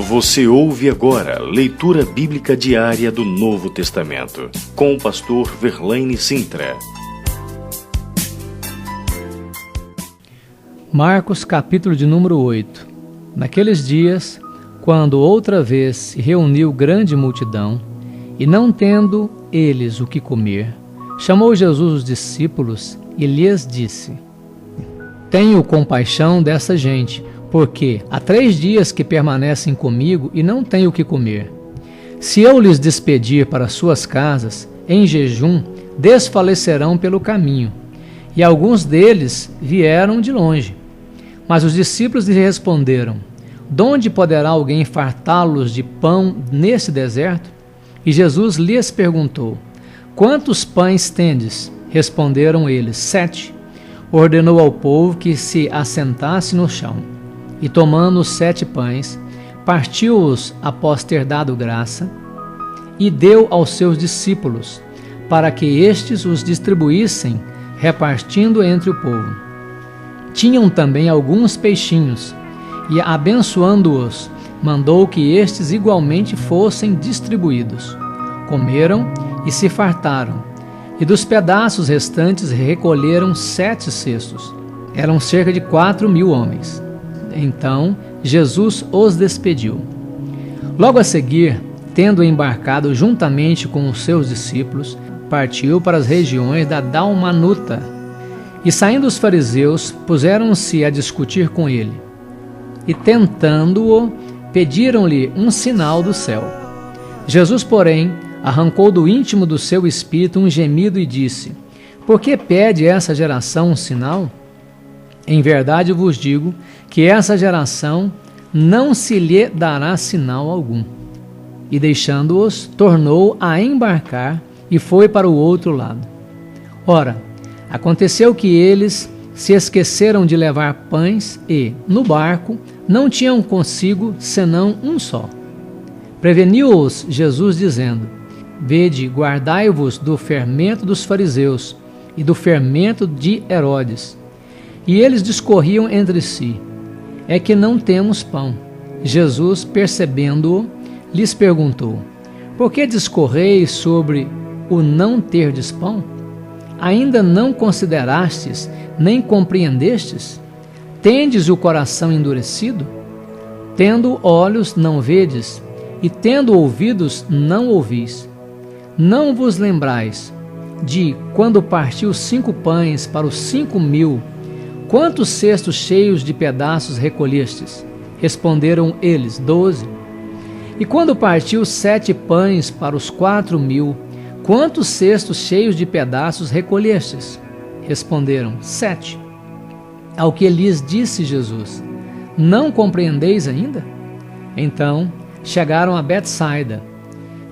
Você ouve agora leitura bíblica diária do Novo Testamento, com o pastor Verlaine Sintra. Marcos, capítulo de número 8. Naqueles dias, quando outra vez se reuniu grande multidão, e não tendo eles o que comer, chamou Jesus os discípulos e lhes disse: Tenho compaixão dessa gente, porque há 3 dias que permanecem comigo e não têm o que comer. Se eu lhes despedir para suas casas, em jejum, desfalecerão pelo caminho. E alguns deles vieram de longe. Mas os discípulos lhe responderam: Donde poderá alguém fartá-los de pão nesse deserto? E Jesus lhes perguntou: Quantos pães tendes? Responderam eles: 7. Ordenou ao povo que se assentasse no chão. E tomando os 7 pães, partiu-os após ter dado graça, e deu aos seus discípulos, para que estes os distribuíssem, repartindo entre o povo. Tinham também alguns peixinhos, e abençoando-os, mandou que estes igualmente fossem distribuídos. Comeram e se fartaram, e dos pedaços restantes recolheram 7 cestos. Eram cerca de 4.000 homens. Então Jesus os despediu. Logo a seguir, tendo embarcado juntamente com os seus discípulos, partiu para as regiões da Dalmanuta. E saindo os fariseus, puseram-se a discutir com ele. E tentando-o, pediram-lhe um sinal do céu. Jesus, porém, arrancou do íntimo do seu espírito um gemido e disse: Por que pede essa geração um sinal? Em verdade vos digo que essa geração não se lhe dará sinal algum. E deixando-os, tornou a embarcar e foi para o outro lado. Ora, aconteceu que eles se esqueceram de levar pães e, no barco, não tinham consigo senão um só. Preveniu-os Jesus dizendo: Vede, guardai-vos do fermento dos fariseus e do fermento de Herodes. E eles discorriam entre si: É que não temos pão. Jesus, percebendo-o, lhes perguntou: Por que discorreis sobre o não terdes pão? Ainda não considerastes, nem compreendestes? Tendes o coração endurecido? Tendo olhos, não vedes, e tendo ouvidos, não ouvis. Não vos lembrais de quando partiu 5 pães para os 5.000, quantos cestos cheios de pedaços recolhestes? Responderam eles: 12. E quando partiu 7 pães para os 4.000, quantos cestos cheios de pedaços recolhestes? Responderam: 7. Ao que lhes disse Jesus: Não compreendeis ainda? Então chegaram a Betsaida,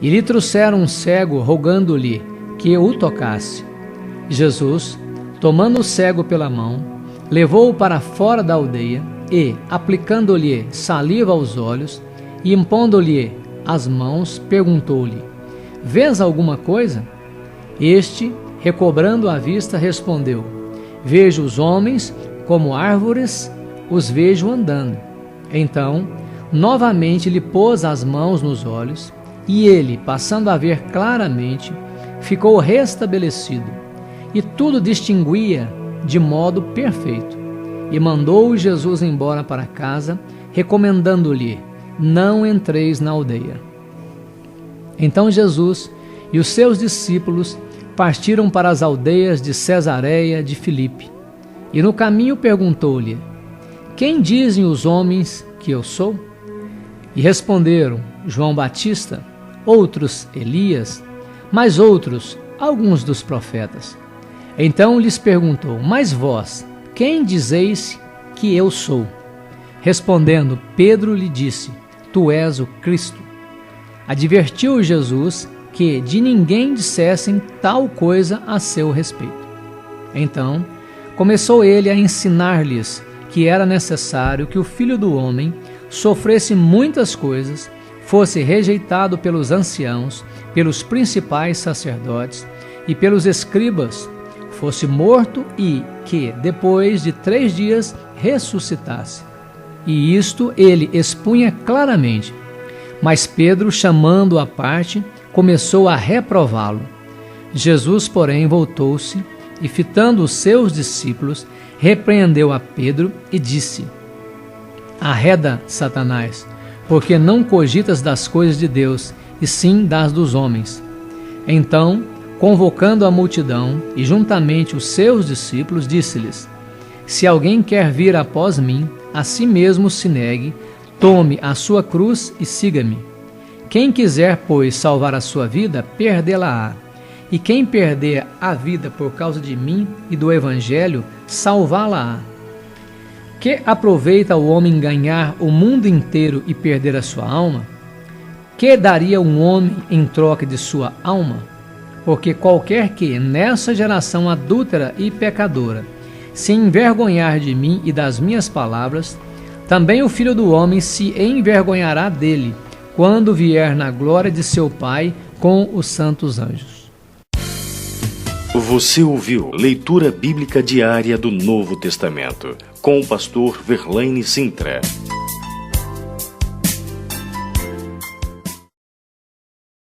e lhe trouxeram um cego, rogando-lhe que o tocasse. Jesus, tomando o cego pela mão, levou-o para fora da aldeia e, aplicando-lhe saliva aos olhos e impondo-lhe as mãos, perguntou-lhe: Vês alguma coisa? Este, recobrando a vista, respondeu: Vejo os homens como árvores, os vejo andando. Então, novamente lhe pôs as mãos nos olhos, e ele, passando a ver claramente, ficou restabelecido, e tudo distinguia de modo perfeito. E mandou Jesus embora para casa, recomendando-lhe: Não entreis na aldeia. Então Jesus e os seus discípulos partiram para as aldeias de Cesareia de Filipe. E no caminho perguntou-lhe: Quem dizem os homens que eu sou? E responderam: João Batista, outros Elias, mas outros alguns dos profetas. Então lhes perguntou: Mas vós, quem dizeis que eu sou? Respondendo, Pedro lhe disse: Tu és o Cristo. Advertiu Jesus que de ninguém dissessem tal coisa a seu respeito. Então começou ele a ensinar-lhes que era necessário que o Filho do Homem sofresse muitas coisas, fosse rejeitado pelos anciãos, pelos principais sacerdotes e pelos escribas, fosse morto e que, depois de 3 dias, ressuscitasse. e isto ele expunha claramente. Mas Pedro, chamando-o à parte, começou a reprová-lo. Jesus, porém, voltou-se e, fitando os seus discípulos, repreendeu a Pedro e disse: Arreda, Satanás, porque não cogitas das coisas de Deus, e sim das dos homens. Então, convocando a multidão e juntamente os seus discípulos, disse-lhes: Se alguém quer vir após mim, a si mesmo se negue, tome a sua cruz e siga-me. Quem quiser, pois, salvar a sua vida, perdê-la-á. E quem perder a vida por causa de mim e do Evangelho, salvá-la-á. Que aproveita o homem ganhar o mundo inteiro e perder a sua alma? Que daria um homem em troca de sua alma? Porque qualquer que, nessa geração adúltera e pecadora, se envergonhar de mim e das minhas palavras, também o Filho do Homem se envergonhará dele, quando vier na glória de seu Pai com os santos anjos. Você ouviu Leitura Bíblica Diária do Novo Testamento, com o pastor Verlaine Sintra.